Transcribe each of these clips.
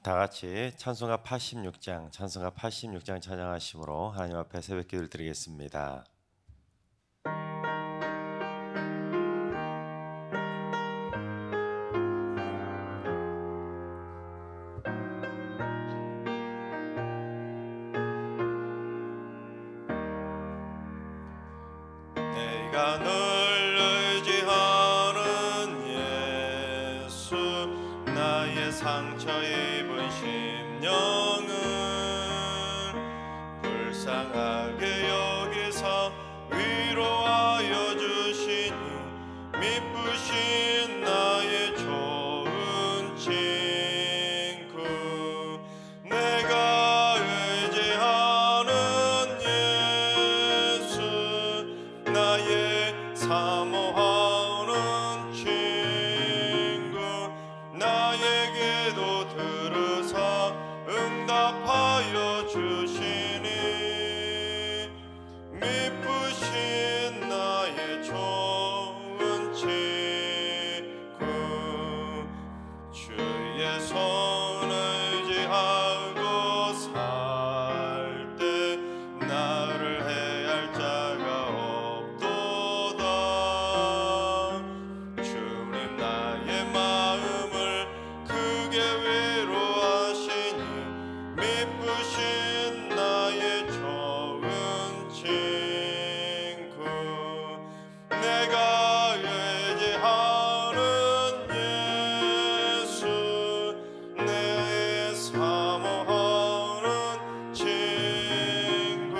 다 같이 찬송가 86장, 찬송가 86장 찬양하심으로 하나님 앞에 새벽 기도를 드리겠습니다. 내가 널 의지하는 예수, 나의 상처 입은 심령을 불쌍하게 여기서 위로하여 주시니 미쁘신 나의 좋은 친구. 내가 의지하는 예수, 나의 사모하는 친구. 나에게도 들으사 응답하여 주시니 미쁘신 나의 좋은 친구. 주의 손을 의지하고 살 때 나를 해할 자가 없도다. 주님 나의 마음을 크게 위로하시니 미쁘신 나의 좋은 친구. 내가 의지하는 예수, 내 사모하는 친구.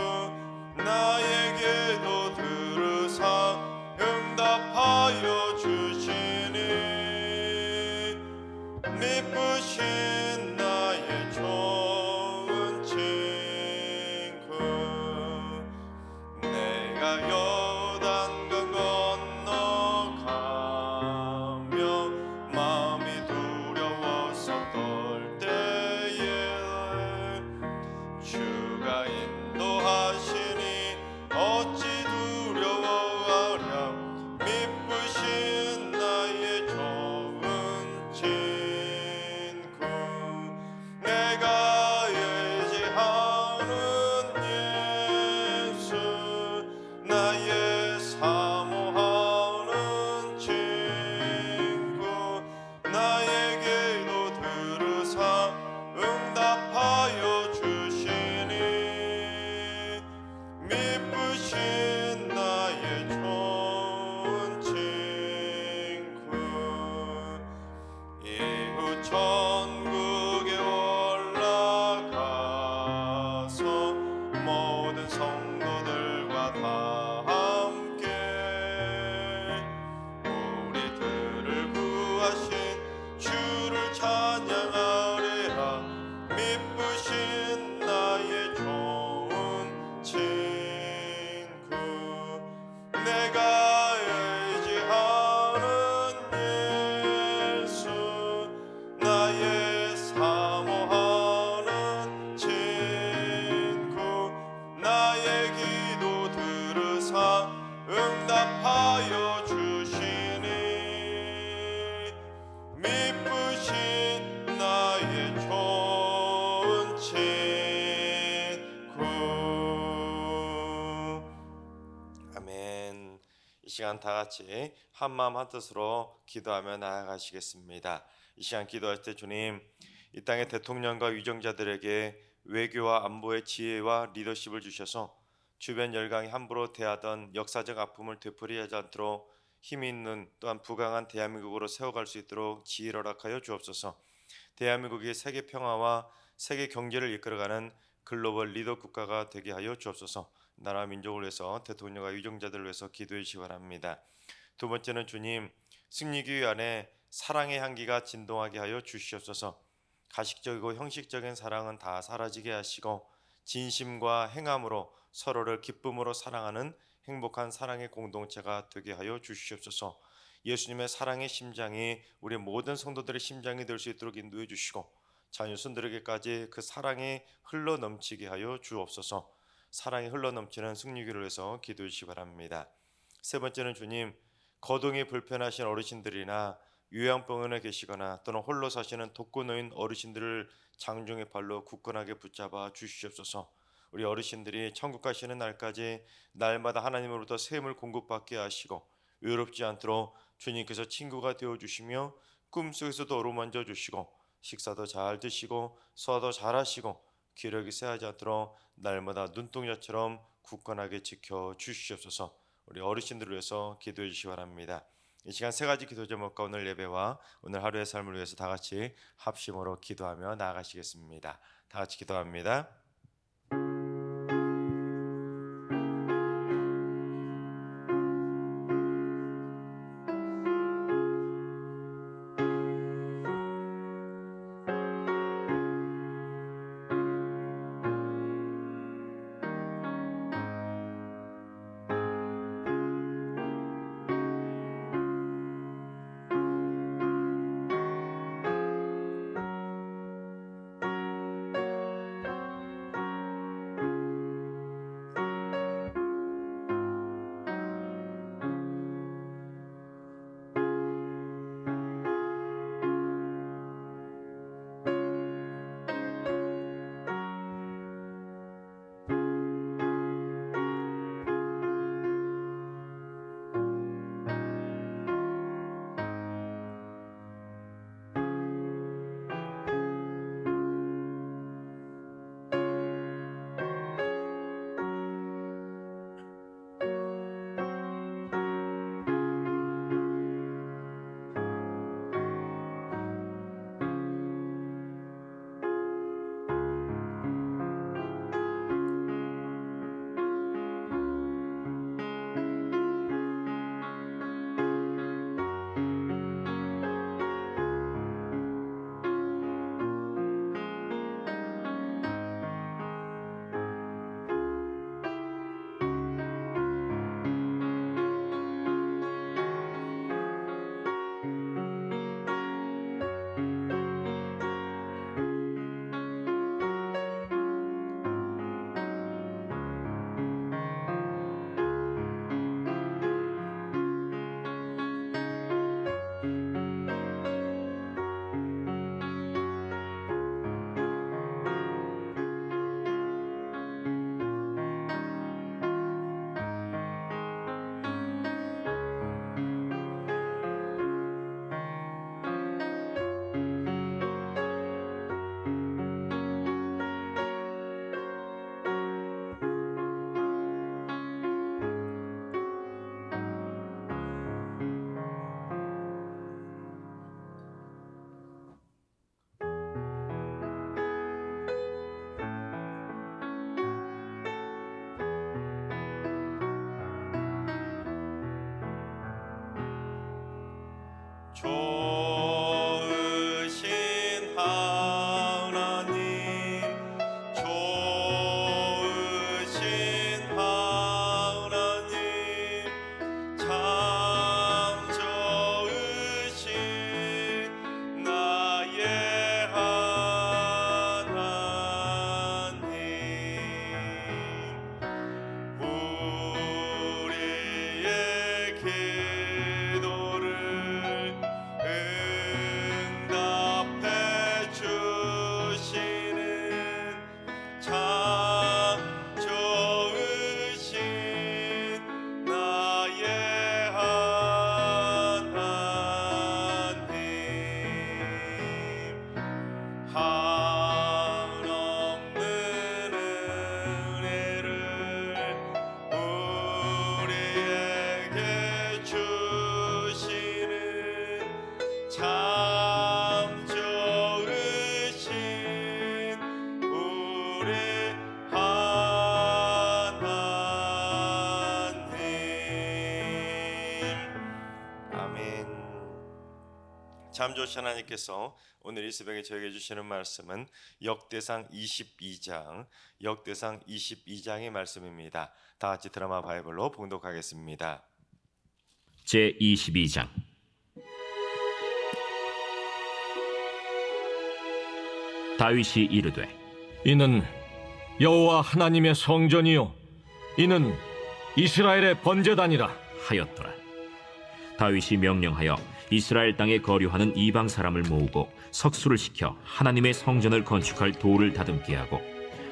나에게도 들으사 응답하여 주시니 미쁘신 나의 좋은 친구. 내가 요단강 건너가며 마음이 두려워서 떨 때에 주가 인도하시니 어찌 두려워하랴. 미쁘신 나의 좋은 친구. 내가 의지하는 예수, 나의 사모하는 친구. 나에게도 들으사 응답하여 주시니 미쁘신 나의 좋은 친구. 이후 천국에 올라가서 모든 성도들과 다 함께 우리들을 구하신 주를 찬양하리라. 미쁘신 나의 좋은 친구. 내가 의지하는 예수, 나의 사모하는 친구. 나의 기도 들으사 응답하여 주시니 미쁘신 나의 좋은 친구. 아멘. 이 시간 다 같이 한 마음 한 뜻으로 기도하며 나아가시겠습니다. 이 시간 기도할 때 주님, 이 땅의 대통령과 위정자들에게 외교와 안보의 지혜와 리더십을 주셔서 주변 열강이 함부로 대하던 역사적 아픔을 되풀이하지 않도록 힘 있는 또한 부강한 대한민국으로 세워갈 수 있도록 지혜를 허락하여 주옵소서. 대한민국이 세계 평화와 세계 경제를 이끌어가는 글로벌 리더 국가가 되게 하여 주옵소서. 나라 민족을 위해서 대통령과 위정자들을 위해서 기도해 주시기 바랍니다. 두 번째는 주님, 승리교회 안에 사랑의 향기가 진동하게 하여 주시옵소서. 가식적이고 형식적인 사랑은 다 사라지게 하시고 진심과 행함으로 서로를 기쁨으로 사랑하는 행복한 사랑의 공동체가 되게 하여 주시옵소서. 예수님의 사랑의 심장이 우리 모든 성도들의 심장이 될 수 있도록 인도해 주시고 자녀손들에게까지 그 사랑이 흘러 넘치게 하여 주옵소서. 사랑이 흘러 넘치는 승리교를 위해서 기도해 주시기 바랍니다. 세 번째는 주님, 거동이 불편하신 어르신들이나 요양병원에 계시거나 또는 홀로 사시는 독거노인 어르신들을 장중의 발로 굳건하게 붙잡아 주시옵소서. 우리 어르신들이 천국 가시는 날까지 날마다 하나님으로부터 샘을 공급받게 하시고 외롭지 않도록 주님께서 친구가 되어주시며 꿈속에서도 어루만져 주시고 식사도 잘 드시고 소화도 잘 하시고 기력이 쇠하지 않도록 날마다 눈동자처럼 굳건하게 지켜 주시옵소서. 우리 어르신들을 위해서 기도해 주시기 바랍니다. 이 시간 세 가지 기도 제목과 오늘 예배와 오늘 하루의 삶을 위해서 다 같이 합심으로 기도하며 나아가시겠습니다. 다 같이 기도합니다. 좋으신 하나님, 좋으신 하나님, 참 좋으신 나의 하나님, 우리의 기도를 응답해 주시는 참 좋으신 나의 하나님, 한없는 은혜를 우리에게 주시는 참 좋으신 우리 하나님. 아멘. 참 좋으신 하나님께서 오늘 이 새벽에 저에게 주시는 말씀은 역대상 22장의 말씀입니다. 다 같이 드라마 바이블로 봉독하겠습니다. 제22장. 다윗이 이르되 이는 여호와 하나님의 성전이요 이는 이스라엘의 번제단이라 하였더라. 다윗이 명령하여 이스라엘 땅에 거류하는 이방 사람을 모으고 석수를 시켜 하나님의 성전을 건축할 돌을 다듬게 하고,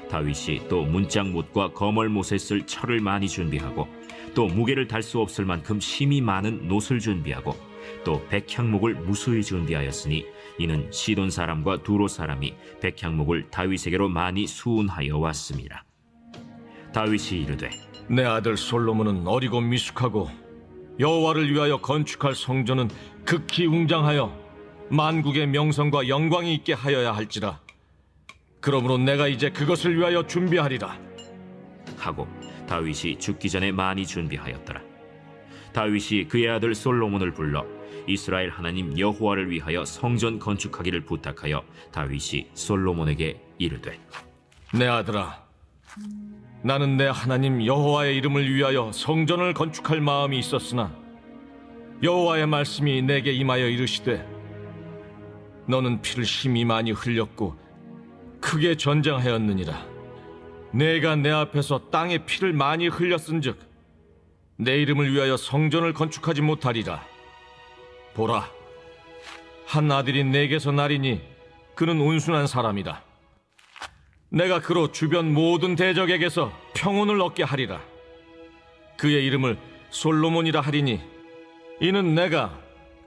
다윗이 또 문짝못과 거멀못에 쓸 철을 많이 준비하고, 또 무게를 달 수 없을 만큼 심이 많은 놋을 준비하고, 또 백향목을 무수히 준비하였으니 이는 시돈 사람과 두로 사람이 백향목을 다윗에게로 많이 수운하여 왔습니다. 다윗이 이르되 내 아들 솔로몬은 어리고 미숙하고 여호와를 위하여 건축할 성전은 극히 웅장하여 만국의 명성과 영광이 있게 하여야 할지라. 그러므로 내가 이제 그것을 위하여 준비하리라 하고 다윗이 죽기 전에 많이 준비하였더라. 다윗이 그의 아들 솔로몬을 불러 이스라엘 하나님 여호와를 위하여 성전 건축하기를 부탁하여 다윗이 솔로몬에게 이르되 내 아들아, 나는 내 하나님 여호와의 이름을 위하여 성전을 건축할 마음이 있었으나 여호와의 말씀이 내게 임하여 이르시되 너는 피를 심히 많이 흘렸고 크게 전쟁하였느니라. 내가 내 앞에서 땅에 피를 많이 흘렸은즉 내 이름을 위하여 성전을 건축하지 못하리라. 보라, 한 아들이 내게서 나리니 그는 온순한 사람이다. 내가 그로 주변 모든 대적에게서 평온을 얻게 하리라. 그의 이름을 솔로몬이라 하리니 이는 내가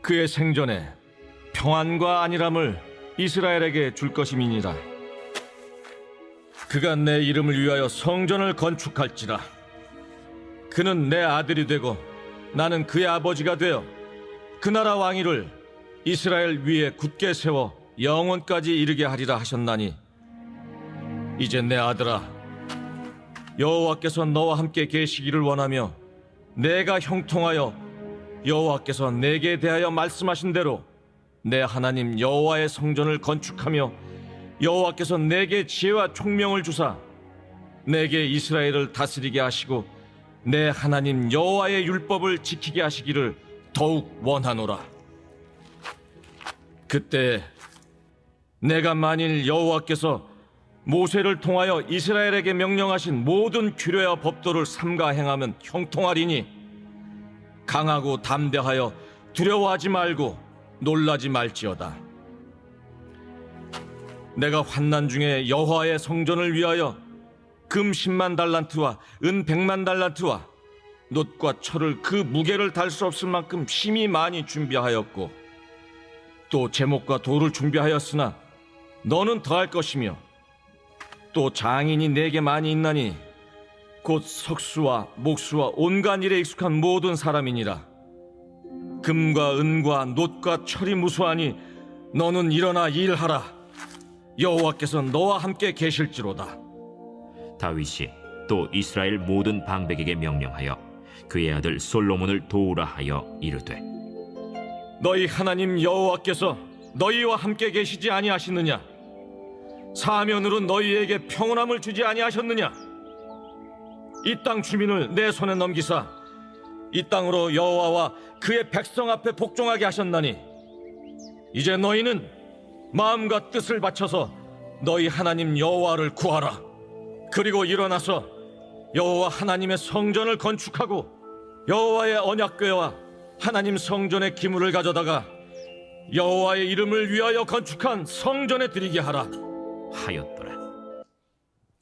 그의 생전에 평안과 안일함을 이스라엘에게 줄 것임이니라. 그가 내 이름을 위하여 성전을 건축할지라. 그는 내 아들이 되고 나는 그의 아버지가 되어 그 나라 왕위를 이스라엘 위에 굳게 세워 영원까지 이르게 하리라 하셨나니, 이제 내 아들아, 여호와께서 너와 함께 계시기를 원하며 내가 형통하여 여호와께서 내게 대하여 말씀하신 대로 내 하나님 여호와의 성전을 건축하며 여호와께서 내게 지혜와 총명을 주사 내게 이스라엘을 다스리게 하시고 내 하나님 여호와의 율법을 지키게 하시기를 더욱 원하노라. 그때 내가 만일 여호와께서 모세를 통하여 이스라엘에게 명령하신 모든 규례와 법도를 삼가 행하면 형통하리니 강하고 담대하여 두려워하지 말고 놀라지 말지어다. 내가 환난 중에 여호와의 성전을 위하여 금 10만 달란트와 은 100만 달란트와 놋과 철을 그 무게를 달 수 없을 만큼 심히 많이 준비하였고, 또 제목과 돌을 준비하였으나 너는 더할 것이며, 또 장인이 내게 많이 있나니 곧 석수와 목수와 온갖 일에 익숙한 모든 사람이니라. 금과 은과 놋과 철이 무수하니 너는 일어나 일하라. 여호와께서 너와 함께 계실지로다. 다윗이 또 이스라엘 모든 방백에게 명령하여 그의 아들 솔로몬을 도우라 하여 이르되 너희 하나님 여호와께서 너희와 함께 계시지 아니하시느냐? 사면으로 너희에게 평온함을 주지 아니하셨느냐? 이 땅 주민을 내 손에 넘기사 이 땅으로 여호와와 그의 백성 앞에 복종하게 하셨나니, 이제 너희는 마음과 뜻을 바쳐서 너희 하나님 여호와를 구하라. 그리고 일어나서 여호와 하나님의 성전을 건축하고 여호와의 언약궤와 하나님 성전의 기물을 가져다가 여호와의 이름을 위하여 건축한 성전에 드리게 하라 하였더라.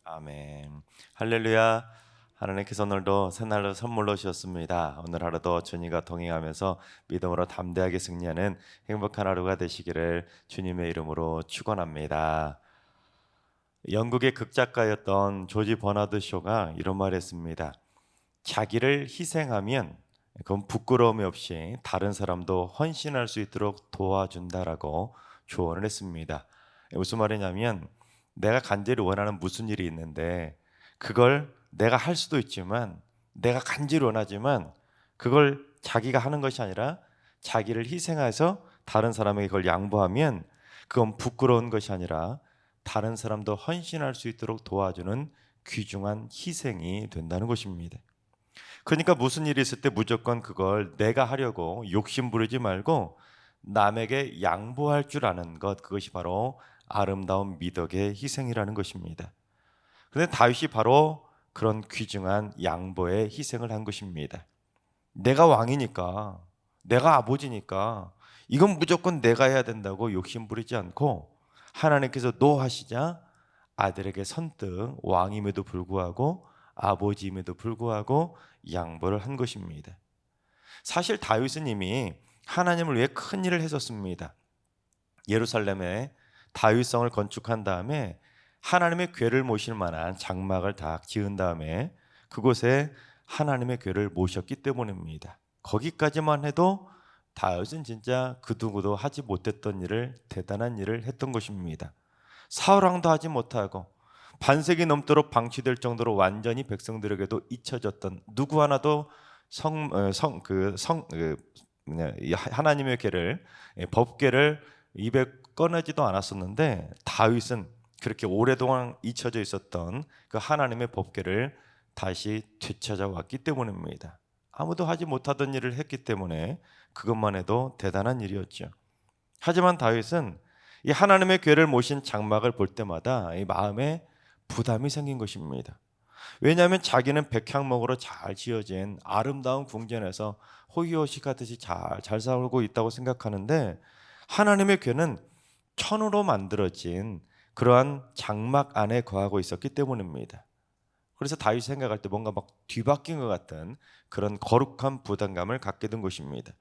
아멘. 할렐루야. 하나님께서 오늘도 새날로 선물로 주셨습니다. 오늘 하루도 주님과 동행하면서 믿음으로 담대하게 승리하는 행복한 하루가 되시기를 주님의 이름으로 축원합니다. 영국의 극작가였던 조지 버나드 쇼가 이런 말을 했습니다. 자기를 희생하면 그건 부끄러움이 없이 다른 사람도 헌신할 수 있도록 도와준다라고 조언을 했습니다. 무슨 말이냐면, 내가 간절히 원하는 무슨 일이 있는데 그걸 내가 할 수도 있지만, 내가 간절히 원하지만 그걸 자기가 하는 것이 아니라 자기를 희생해서 다른 사람에게 그걸 양보하면 그건 부끄러운 것이 아니라 다른 사람도 헌신할 수 있도록 도와주는 귀중한 희생이 된다는 것입니다. 그러니까 무슨 일이 있을 때 무조건 그걸 내가 하려고 욕심 부리지 말고 남에게 양보할 줄 아는 것, 그것이 바로 아름다운 미덕의 희생이라는 것입니다. 그런데 다윗이 바로 그런 귀중한 양보의 희생을 한 것입니다. 내가 왕이니까, 내가 아버지니까 이건 무조건 내가 해야 된다고 욕심 부리지 않고 하나님께서 노하시자 아들에게 선뜻 왕임에도 불구하고 아버지임에도 불구하고 양보를 한 것입니다. 사실 다윗은 이미 하나님을 위해 큰 일을 했었습니다. 예루살렘에 다윗성을 건축한 다음에 하나님의 궤를 모실 만한 장막을 다 지은 다음에 그곳에 하나님의 궤를 모셨기 때문입니다. 거기까지만 해도 다윗은 진짜 그두고도 하지 못했던 일을, 대단한 일을 했던 것입니다. 사울왕도 하지 못하고 반세기 넘도록 방치될 정도로 완전히 백성들에게도 잊혀졌던, 누구 하나도 하나님의 궤를, 법궤를 입에 꺼내지도 않았었는데 다윗은 그렇게 오랫동안 잊혀져 있었던 그 하나님의 법궤를 다시 되찾아왔기 때문입니다. 아무도 하지 못하던 일을 했기 때문에 그것만 해도 대단한 일이었죠. 하지만 다윗은 이 하나님의 궤를 모신 장막을 볼 때마다 이 마음에 부담이 생긴 것입니다. 왜냐하면 자기는 백향목으로 잘 지어진 아름다운 궁전에서 호의호식하듯이 잘 살고 있다고 생각하는데 하나님의 궤는 천으로 만들어진 그러한 장막 안에 거하고 있었기 때문입니다. 그래서 다윗이 생각할 때 뭔가 막 뒤바뀐 것 같은 그런 거룩한 부담감을 갖게 된 것입니다.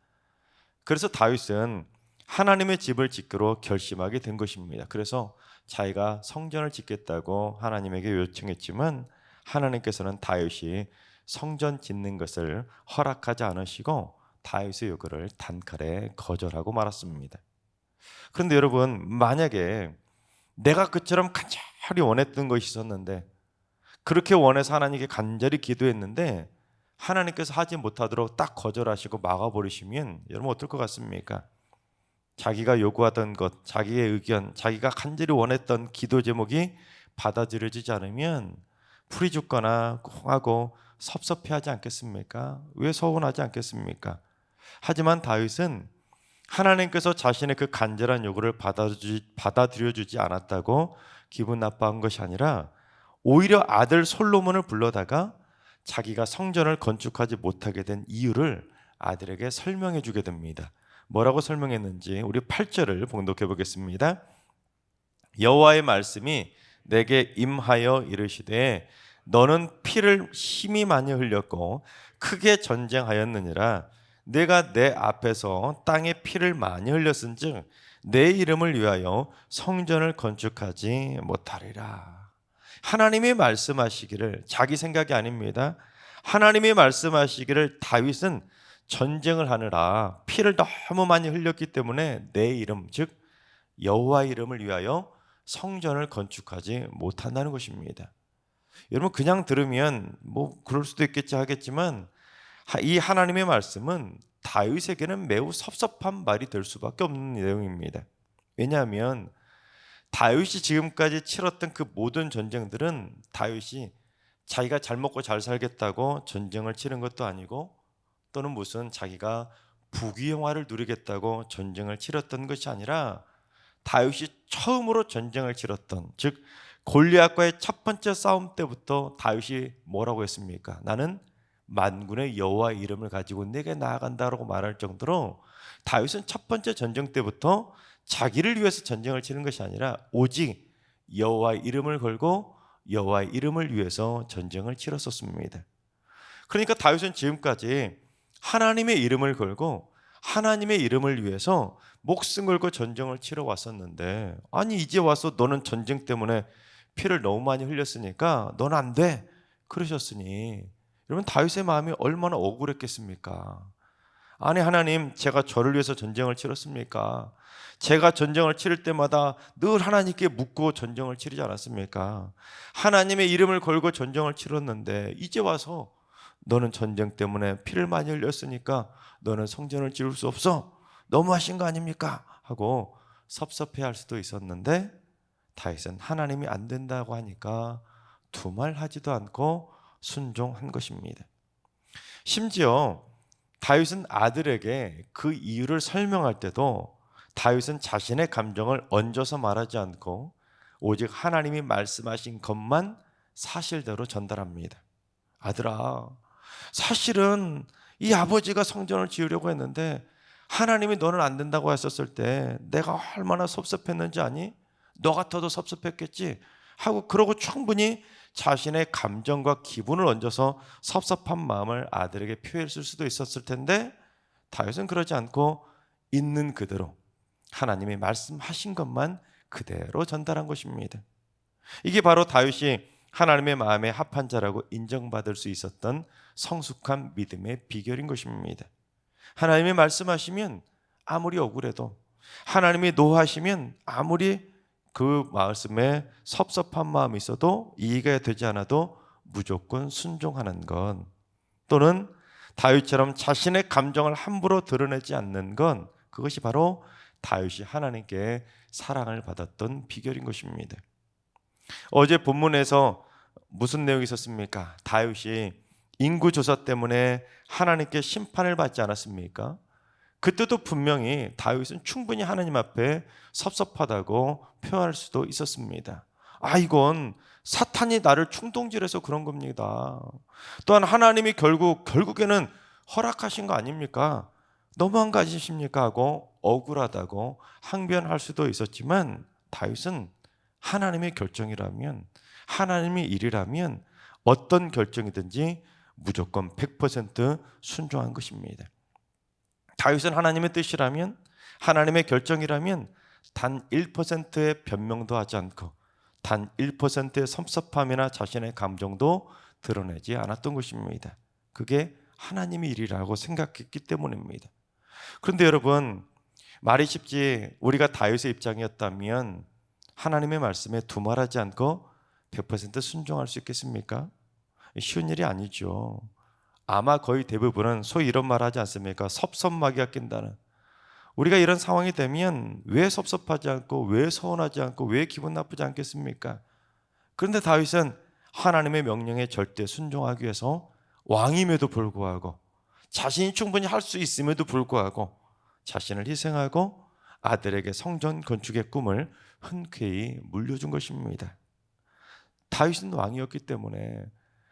그래서 다윗은 하나님의 집을 짓기로 결심하게 된 것입니다. 그래서 자기가 성전을 짓겠다고 하나님에게 요청했지만 하나님께서는 다윗이 성전 짓는 것을 허락하지 않으시고 다윗의 요구를 단칼에 거절하고 말았습니다. 그런데 여러분, 만약에 내가 그처럼 간절히 원했던 것이 있었는데, 그렇게 원해서 하나님께 간절히 기도했는데 하나님께서 하지 못하도록 딱 거절하시고 막아버리시면 여러분 어떨 것 같습니까? 자기가 요구하던 것, 자기의 의견, 자기가 간절히 원했던 기도 제목이 받아들여지지 않으면 풀이 죽거나 하고 섭섭해하지 않겠습니까? 왜 서운하지 않겠습니까? 하지만 다윗은 하나님께서 자신의 그 간절한 요구를 받아들여주지 않았다고 기분 나빠한 것이 아니라 오히려 아들 솔로몬을 불러다가 자기가 성전을 건축하지 못하게 된 이유를 아들에게 설명해 주게 됩니다. 뭐라고 설명했는지 우리 8절을 봉독해 보겠습니다. 여호와의 말씀이 내게 임하여 이르시되 너는 피를 심히 많이 흘렸고 크게 전쟁하였느니라. 내가 내 앞에서 땅에 피를 많이 흘렸은즉 내 이름을 위하여 성전을 건축하지 못하리라. 하나님이 말씀하시기를, 자기 생각이 아닙니다. 하나님이 말씀하시기를 다윗은 전쟁을 하느라 피를 너무 많이 흘렸기 때문에 내 이름, 즉 여호와 이름을 위하여 성전을 건축하지 못한다는 것입니다. 여러분 그냥 들으면 뭐 그럴 수도 있겠지 하겠지만 이 하나님의 말씀은 다윗에게는 매우 섭섭한 말이 될 수밖에 없는 내용입니다. 왜냐하면 다윗이 지금까지 치렀던 그 모든 전쟁들은 다윗이 자기가 잘 먹고 잘 살겠다고 전쟁을 치른 것도 아니고 또는 무슨 자기가 부귀영화를 누리겠다고 전쟁을 치렀던 것이 아니라 다윗이 처음으로 전쟁을 치렀던, 즉 골리앗과의 첫 번째 싸움 때부터 다윗이 뭐라고 했습니까? 나는 만군의 여호와의 이름을 가지고 내게 나아간다라고 말할 정도로 다윗은 첫 번째 전쟁 때부터 자기를 위해서 전쟁을 치는 것이 아니라 오직 여호와의 이름을 걸고 여호와의 이름을 위해서 전쟁을 치렀었습니다. 그러니까 다윗은 지금까지 하나님의 이름을 걸고 하나님의 이름을 위해서 목숨 걸고 전쟁을 치러 왔었는데, 아니 이제 와서 너는 전쟁 때문에 피를 너무 많이 흘렸으니까 너는 안 돼 그러셨으니 여러분 다윗의 마음이 얼마나 억울했겠습니까? 아니 하나님, 제가 저를 위해서 전쟁을 치렀습니까? 제가 전쟁을 치를 때마다 늘 하나님께 묻고 전쟁을 치르지 않았습니까? 하나님의 이름을 걸고 전쟁을 치렀는데 이제 와서 너는 전쟁 때문에 피를 많이 흘렸으니까 너는 성전을 지을 수 없어, 너무하신 거 아닙니까? 하고 섭섭해할 수도 있었는데 다윗은 하나님이 안 된다고 하니까 두말 하지도 않고 순종한 것입니다. 심지어 다윗은 아들에게 그 이유를 설명할 때도 다윗은 자신의 감정을 얹어서 말하지 않고 오직 하나님이 말씀하신 것만 사실대로 전달합니다. 아들아, 사실은 이 아버지가 성전을 지으려고 했는데 하나님이 너는 안 된다고 했었을 때 내가 얼마나 섭섭했는지 아니? 너 같아도 섭섭했겠지? 하고 그러고 충분히 자신의 감정과 기분을 얹어서 섭섭한 마음을 아들에게 표현했을 수도 있었을 텐데 다윗은 그러지 않고 있는 그대로 하나님이 말씀하신 것만 그대로 전달한 것입니다. 이게 바로 다윗이 하나님의 마음에 합한 자라고 인정받을 수 있었던 성숙한 믿음의 비결인 것입니다. 하나님이 말씀하시면 아무리 억울해도, 하나님이 노하시면 아무리 그 말씀에 섭섭한 마음이 있어도, 이해가 되지 않아도 무조건 순종하는 것, 또는 다윗처럼 자신의 감정을 함부로 드러내지 않는 건, 그것이 바로 다윗이 하나님께 사랑을 받았던 비결인 것입니다. 어제 본문에서 무슨 내용이 있었습니까? 다윗이 인구조사 때문에 하나님께 심판을 받지 않았습니까? 그때도 분명히 다윗은 충분히 하나님 앞에 섭섭하다고 표현할 수도 있었습니다. 이건 사탄이 나를 충동질해서 그런 겁니다. 또한 하나님이 결국에는 허락하신 거 아닙니까? 너무한 거 아니십니까? 하고 억울하다고 항변할 수도 있었지만 다윗은 하나님의 결정이라면, 하나님의 일이라면 어떤 결정이든지 무조건 100% 순종한 것입니다. 다윗은 하나님의 뜻이라면, 하나님의 결정이라면 단 1%의 변명도 하지 않고 단 1%의 섭섭함이나 자신의 감정도 드러내지 않았던 것입니다. 그게 하나님의 일이라고 생각했기 때문입니다. 그런데 여러분, 말이 쉽지 우리가 다윗의 입장이었다면 하나님의 말씀에 두말하지 않고 100% 순종할 수 있겠습니까? 쉬운 일이 아니죠. 아마 거의 대부분은 소위 이런 말 하지 않습니까? 섭섭마귀가 낀다는. 우리가 이런 상황이 되면 왜 섭섭하지 않고, 왜 서운하지 않고, 왜 기분 나쁘지 않겠습니까? 그런데 다윗은 하나님의 명령에 절대 순종하기 위해서 왕임에도 불구하고, 자신이 충분히 할 수 있음에도 불구하고 자신을 희생하고 아들에게 성전 건축의 꿈을 흔쾌히 물려준 것입니다. 다윗은 왕이었기 때문에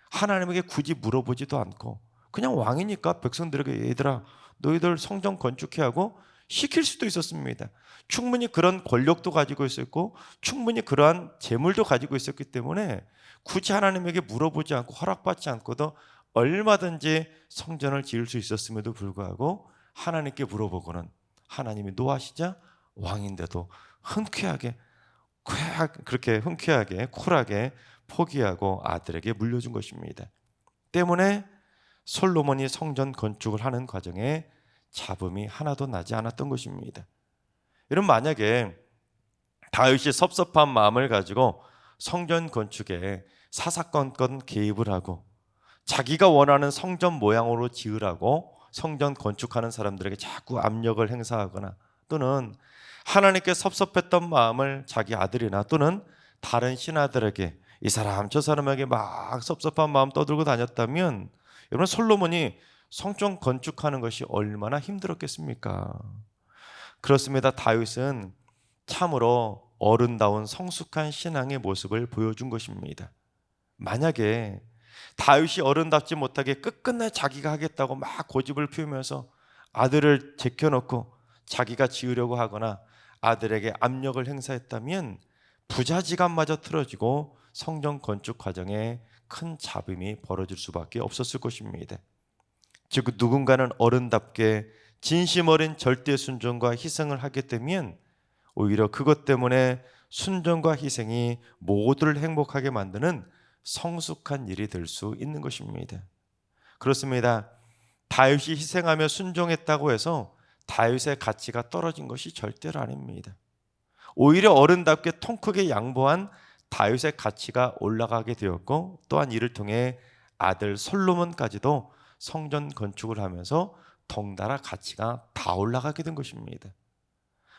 하나님에게 굳이 물어보지도 않고 그냥 왕이니까 백성들에게 얘들아 너희들 성전 건축해 하고 시킬 수도 있었습니다. 충분히 그런 권력도 가지고 있었고 충분히 그러한 재물도 가지고 있었기 때문에 굳이 하나님에게 물어보지 않고 허락받지 않고도 얼마든지 성전을 지을 수 있었음에도 불구하고 하나님께 물어보고는 하나님이 노하시자 왕인데도 흔쾌하게 그렇게 흔쾌하게 쿨하게 포기하고 아들에게 물려준 것입니다. 때문에 솔로몬이 성전 건축을 하는 과정에 잡음이 하나도 나지 않았던 것입니다. 여러분, 만약에 다윗이 섭섭한 마음을 가지고 성전 건축에 사사건건 개입을 하고 자기가 원하는 성전 모양으로 지으라고 성전 건축하는 사람들에게 자꾸 압력을 행사하거나 또는 하나님께 섭섭했던 마음을 자기 아들이나 또는 다른 신하들에게 이 사람 저 사람에게 막 섭섭한 마음 떠들고 다녔다면 여러분, 솔로몬이 성전 건축하는 것이 얼마나 힘들었겠습니까? 그렇습니다. 다윗은 참으로 어른다운 성숙한 신앙의 모습을 보여준 것입니다. 만약에 다윗이 어른답지 못하게 끝끝내 자기가 하겠다고 막 고집을 피우면서 아들을 제껴놓고 자기가 지으려고 하거나 아들에게 압력을 행사했다면 부자지간마저 틀어지고 성전 건축 과정에 큰 잡음이 벌어질 수밖에 없었을 것입니다. 즉 누군가는 어른답게 진심 어린 절대 순종과 희생을 하게 되면 오히려 그것 때문에 순종과 희생이 모두를 행복하게 만드는 성숙한 일이 될 수 있는 것입니다. 그렇습니다. 다윗이 희생하며 순종했다고 해서 다윗의 가치가 떨어진 것이 절대로 아닙니다. 오히려 어른답게 통 크게 양보한 다윗의 가치가 올라가게 되었고 또한 이를 통해 아들 솔로몬까지도 성전 건축을 하면서 덩달아 가치가 다 올라가게 된 것입니다.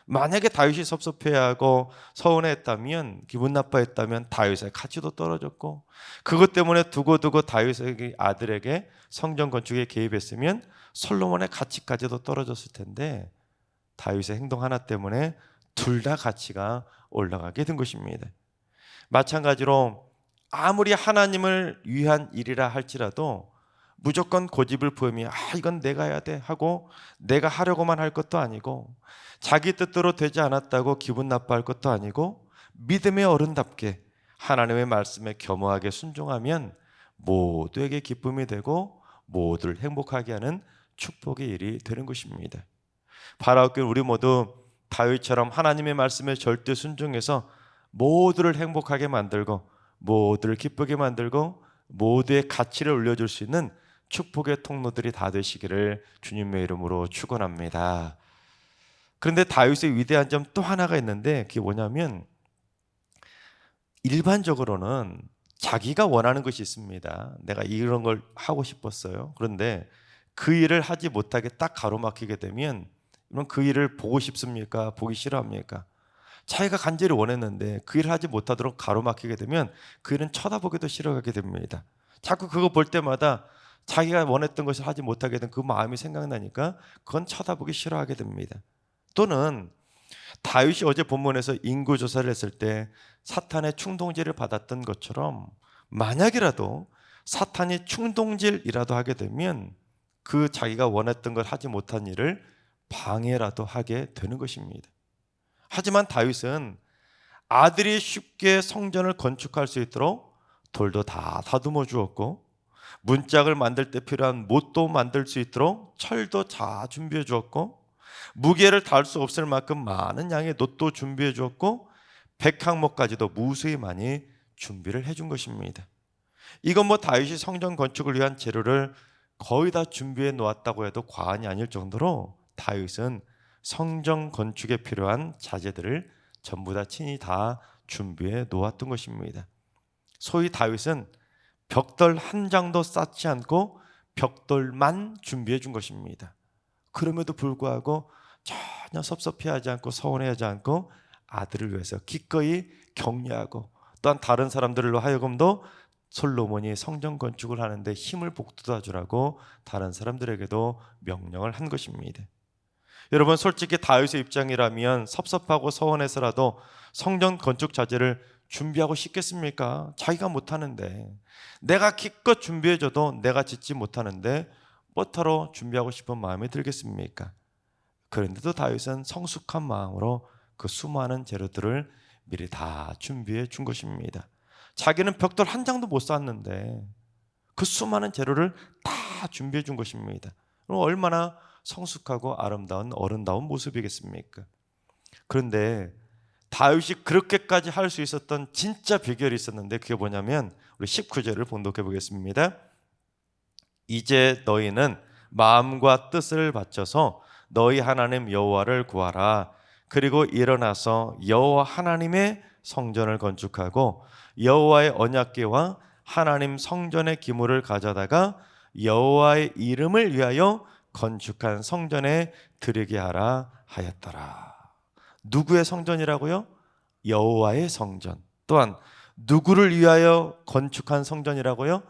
만약에 다윗이 섭섭해하고 서운했다면, 기분 나빠했다면 다윗의 가치도 떨어졌고 그것 때문에 두고두고 다윗의 아들에게 성전 건축에 개입했으면 솔로몬의 가치까지도 떨어졌을 텐데 다윗의 행동 하나 때문에 둘 다 가치가 올라가게 된 것입니다. 마찬가지로 아무리 하나님을 위한 일이라 할지라도 무조건 고집을 부으며 이건 내가 해야 돼 하고 내가 하려고만 할 것도 아니고 자기 뜻대로 되지 않았다고 기분 나빠할 것도 아니고 믿음의 어른답게 하나님의 말씀에 겸허하게 순종하면 모두에게 기쁨이 되고 모두를 행복하게 하는 축복의 일이 되는 것입니다. 바라옵길 우리 모두 다윗처럼 하나님의 말씀에 절대 순종해서 모두를 행복하게 만들고 모두를 기쁘게 만들고 모두의 가치를 올려줄 수 있는 축복의 통로들이 다 되시기를 주님의 이름으로 축원합니다. 그런데 다윗의 위대한 점 또 하나가 있는데 그게 뭐냐면 일반적으로는 자기가 원하는 것이 있습니다. 내가 이런 걸 하고 싶었어요. 그런데 그 일을 하지 못하게 딱 가로막히게 되면 그럼 그 일을 보고 싶습니까? 보기 싫어합니까? 자기가 간절히 원했는데 그 일을 하지 못하도록 가로막히게 되면 그 일은 쳐다보기도 싫어하게 됩니다. 자꾸 그거 볼 때마다 자기가 원했던 것을 하지 못하게 된 그 마음이 생각나니까 그건 쳐다보기 싫어하게 됩니다. 또는 다윗이 어제 본문에서 인구조사를 했을 때 사탄의 충동질을 받았던 것처럼 만약이라도 사탄이 충동질이라도 하게 되면 그 자기가 원했던 걸 하지 못한 일을 방해라도 하게 되는 것입니다. 하지만 다윗은 아들이 쉽게 성전을 건축할 수 있도록 돌도 다 다듬어 주었고 문짝을 만들 때 필요한 못도 만들 수 있도록 철도 다 준비해 주었고 무게를 달 수 없을 만큼 많은 양의 놋도 준비해 주었고 백항목까지도 무수히 많이 준비를 해준 것입니다. 이건 다윗이 성전 건축을 위한 재료를 거의 다 준비해 놓았다고 해도 과언이 아닐 정도로 다윗은 성전 건축에 필요한 자재들을 전부 다 친히 다 준비해 놓았던 것입니다. 소위 다윗은 벽돌 한 장도 쌓지 않고 벽돌만 준비해 준 것입니다. 그럼에도 불구하고 전혀 섭섭해하지 않고 서운해하지 않고 아들을 위해서 기꺼이 격려하고 또한 다른 사람들로 하여금도 솔로몬이 성전 건축을 하는데 힘을 북돋아 주라고 다른 사람들에게도 명령을 한 것입니다. 여러분 솔직히 다윗의 입장이라면 섭섭하고 서운해서라도 성전 건축 자재를 준비하고 싶겠습니까? 자기가 못하는데 내가 기껏 준비해줘도 내가 짓지 못하는데 뭐하러 준비하고 싶은 마음이 들겠습니까? 그런데도 다윗은 성숙한 마음으로 그 수많은 재료들을 미리 다 준비해 준 것입니다. 자기는 벽돌 한 장도 못 쌓았는데 그 수많은 재료를 다 준비해 준 것입니다. 그럼 얼마나 성숙하고 어른다운 모습이겠습니까? 그런데 다윗이 그렇게까지 할 수 있었던 진짜 비결이 있었는데 그게 뭐냐면 우리 19절을 봉독해 보겠습니다. 이제 너희는 마음과 뜻을 바쳐서 너희 하나님 여호와를 구하라. 그리고 일어나서 여호와 하나님의 성전을 건축하고 여호와의 언약궤와 하나님 성전의 기물을 가져다가 여호와의 이름을 위하여 건축한 성전에 드리게 하라 하였더라. 누구의 성전이라고요? 여호와의 성전. 또한 누구를 위하여 건축한 성전이라고요?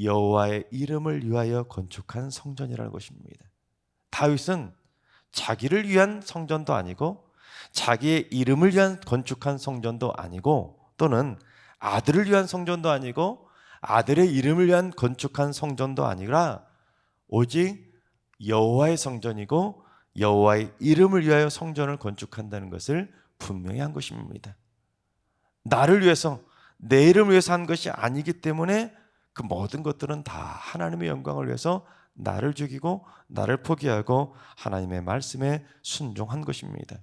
여호와의 이름을 위하여 건축한 성전이라는 것입니다. 다윗은 자기를 위한 성전도 아니고 자기의 이름을 위한 건축한 성전도 아니고 또는 아들을 위한 성전도 아니고 아들의 이름을 위한 건축한 성전도 아니라 오직 여호와의 성전이고 여호와의 이름을 위하여 성전을 건축한다는 것을 분명히 한 것입니다. 나를 위해서 내 이름을 위해서 한 것이 아니기 때문에 그 모든 것들은 다 하나님의 영광을 위해서 나를 죽이고 나를 포기하고 하나님의 말씀에 순종한 것입니다.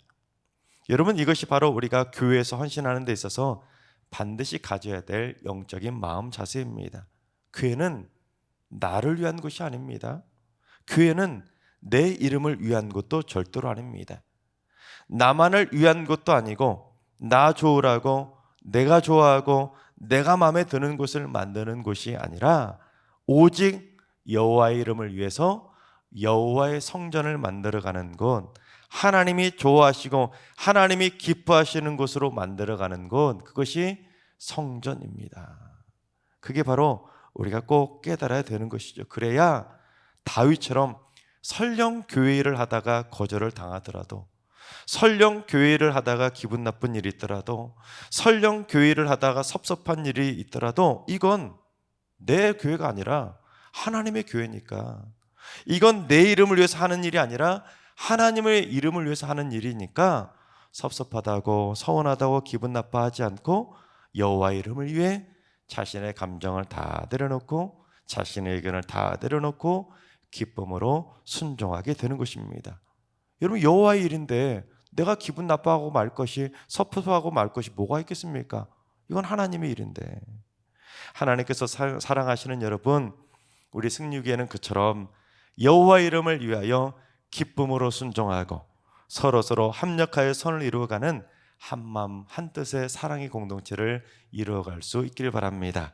여러분 이것이 바로 우리가 교회에서 헌신하는 데 있어서 반드시 가져야 될 영적인 마음 자세입니다. 교회는 나를 위한 것이 아닙니다. 교회는 내 이름을 위한 것도 절대로 아닙니다. 나만을 위한 것도 아니고 나 좋으라고 내가 좋아하고 내가 마음에 드는 것을 만드는 것이 아니라 오직 여호와의 이름을 위해서 여호와의 성전을 만들어가는 곳, 하나님이 좋아하시고 하나님이 기뻐하시는 곳으로 만들어가는 곳, 그것이 성전입니다. 그게 바로 우리가 꼭 깨달아야 되는 것이죠. 그래야 다윗처럼 설령 교회 일을 하다가 거절을 당하더라도, 설령 교회 일을 하다가 기분 나쁜 일이 있더라도, 설령 교회 일을 하다가 섭섭한 일이 있더라도 이건 내 교회가 아니라 하나님의 교회니까. 이건 내 이름을 위해서 하는 일이 아니라 하나님의 이름을 위해서 하는 일이니까 섭섭하다고 서운하다고 기분 나빠하지 않고 여호와의 이름을 위해 자신의 감정을 다 내려놓고 자신의 의견을 다 내려놓고 기쁨으로 순종하게 되는 것입니다. 여러분, 여호와의 일인데 내가 기분 나빠하고 말 것이, 섭섭하고 말 것이 뭐가 있겠습니까? 이건 하나님의 일인데. 하나님께서 사랑하시는 여러분, 우리 승리기에는 그처럼 여호와의 이름을 위하여 기쁨으로 순종하고 서로서로 합력하여 선을 이루어가는 한마음 한뜻의 사랑의 공동체를 이루어갈 수 있기를 바랍니다.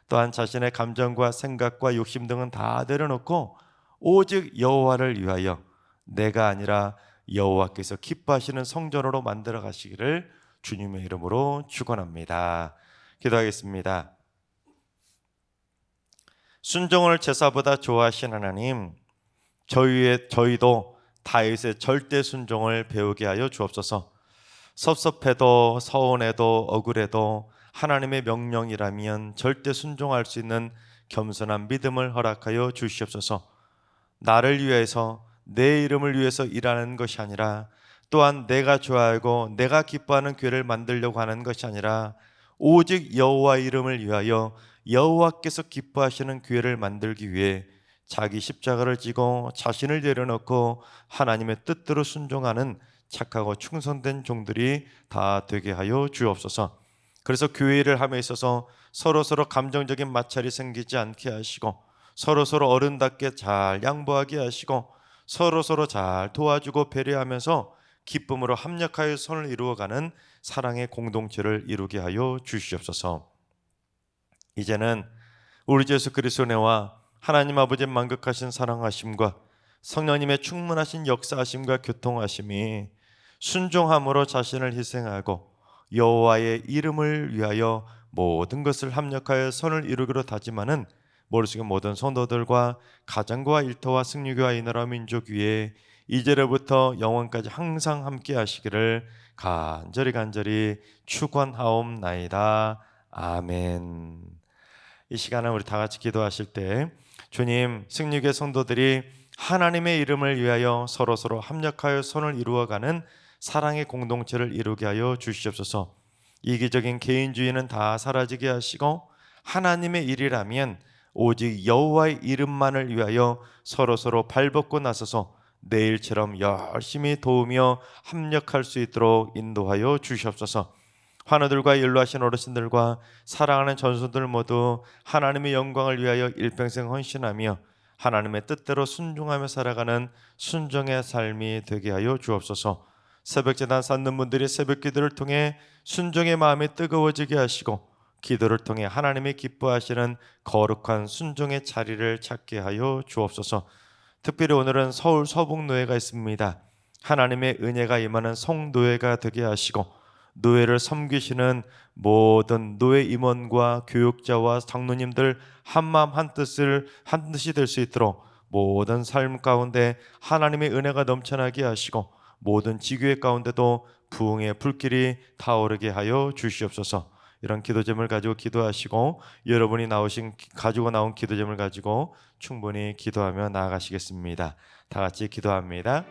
또한 자신의 감정과 생각과 욕심 등은 다 내려놓고 오직 여호와를 위하여 내가 아니라 여호와께서 기뻐하시는 성전으로 만들어 가시기를 주님의 이름으로 축원합니다. 기도하겠습니다. 순종을 제사보다 좋아하신 하나님, 저희도 다윗의 절대 순종을 배우게 하여 주옵소서. 섭섭해도 서운해도 억울해도 하나님의 명령이라면 절대 순종할 수 있는 겸손한 믿음을 허락하여 주시옵소서. 나를 위해서, 내 이름을 위해서 일하는 것이 아니라, 또한 내가 좋아하고 내가 기뻐하는 교회를 만들려고 하는 것이 아니라 오직 여호와 이름을 위하여 여호와께서 기뻐하시는 교회를 만들기 위해 자기 십자가를 지고 자신을 내려놓고 하나님의 뜻대로 순종하는 착하고 충성된 종들이 다 되게 하여 주옵소서. 그래서 교회를 함에 있어서 서로서로 감정적인 마찰이 생기지 않게 하시고 서로서로 어른답게 잘 양보하게 하시고 서로서로 잘 도와주고 배려하면서 기쁨으로 합력하여 선을 이루어가는 사랑의 공동체를 이루게 하여 주시옵소서. 이제는 우리 주 예수 그리스도의 은혜와 하나님 아버지의 만극하신 사랑하심과 성령님의 충만하신 역사하심과 교통하심이 순종함으로 자신을 희생하고 여호와의 이름을 위하여 모든 것을 합력하여 선을 이루기로 다짐하는 모르시는 모든 성도들과 가정과 일터와 승리교와 이 나라 민족 위에 이제로부터 영원까지 항상 함께 하시기를 간절히 축원하옵나이다. 아멘. 이 시간은 우리 다 같이 기도하실 때 주님, 승리교회 성도들이 하나님의 이름을 위하여 서로서로 합력하여 선을 이루어가는 사랑의 공동체를 이루게 하여 주시옵소서. 이기적인 개인주의는 다 사라지게 하시고 하나님의 일이라면 오직 여호와의 이름만을 위하여 서로서로 발벗고 나서서 내일처럼 열심히 도우며 합력할 수 있도록 인도하여 주시옵소서. 환우들과 연로하신 어르신들과 사랑하는 전소들 모두 하나님의 영광을 위하여 일평생 헌신하며 하나님의 뜻대로 순종하며 살아가는 순종의 삶이 되게 하여 주옵소서. 새벽제단 쌓는 분들이 새벽기도를 통해 순종의 마음이 뜨거워지게 하시고 기도를 통해 하나님이 기뻐하시는 거룩한 순종의 자리를 찾게 하여 주옵소서. 특별히 오늘은 서울 서북노회가 있습니다. 하나님의 은혜가 임하는 성노회가 되게 하시고 노회를 섬기시는 모든 노회 임원과 교육자와 장로님들 한마음 한뜻이 될 수 있도록 모든 삶 가운데 하나님의 은혜가 넘쳐나게 하시고 모든 지교회 가운데도 부흥의 불길이 타오르게 하여 주시옵소서. 이런 기도점을 가지고 기도하시고 여러분이 가지고 나온 기도점을 가지고 충분히 기도하며 나아가시겠습니다. 다 같이 기도합니다.